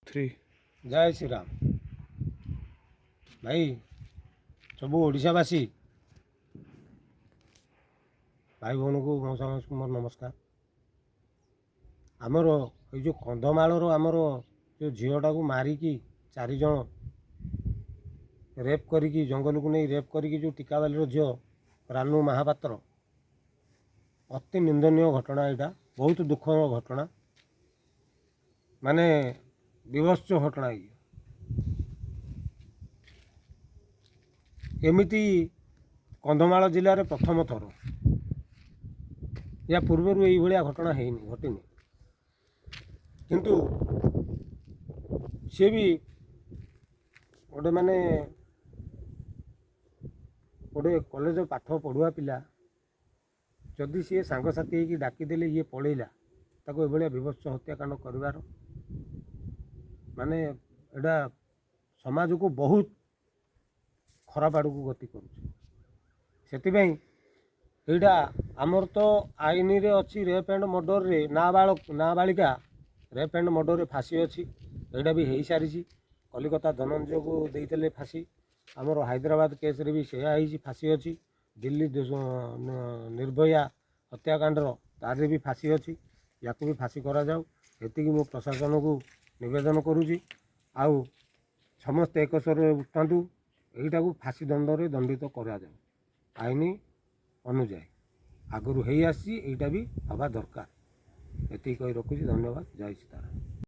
Three. जय श्री राम भाई सबू ओडिशावासी भाई भौणी को मौसा माउसी मोर नमस्कार। आमर ये जो कंधमाल आमर जो झीलटा को मारिकी 4 जन रेप करी जंगल को नहीं रेप करी जो टिकावाली झील रानू महापात्र अति निंदनीय घटना यहाँ बहुत दुखद घटना माने विभत्स घटना ये एमिति कंधमाल जिले में प्रथम थर या पूर्वर ये घटना घटनी किंतु सी भी गोटे माने गोटे कॉलेज पाठ पढ़ुआ पिला जदि सी सांगसाथी होगी डाकीदेले ये पलैला ताको एभलिया विभत्स हत्याकांड कर माने एटा समाज को बहुत खराब आड़ को गति करुँ से आमर तो आईन रे अच्छी रेप एंड मर्डर रे नाबालिका रेप एंड मर्डर रे फांसी अच्छी यहाँ भी हो सारी कलिकता धनंजय को देते फांसी आमर हैदराबाद केस रे भी से फांसी अच्छी दिल्ली निर्भया हत्याकांडर तार भी फांसी अच्छी या भी फांसी करा जाऊ एतिकी मो प्रशासन को निवेदन करुँची आउ समस्ते एक स्वर उठातु यहीटा को फांसी दंड में दंडित करा जाऊ आईन अनुजाई आगु हो आसी भी हवा दरकार एति कही रखुची। धन्यवाद। जय सीताराम।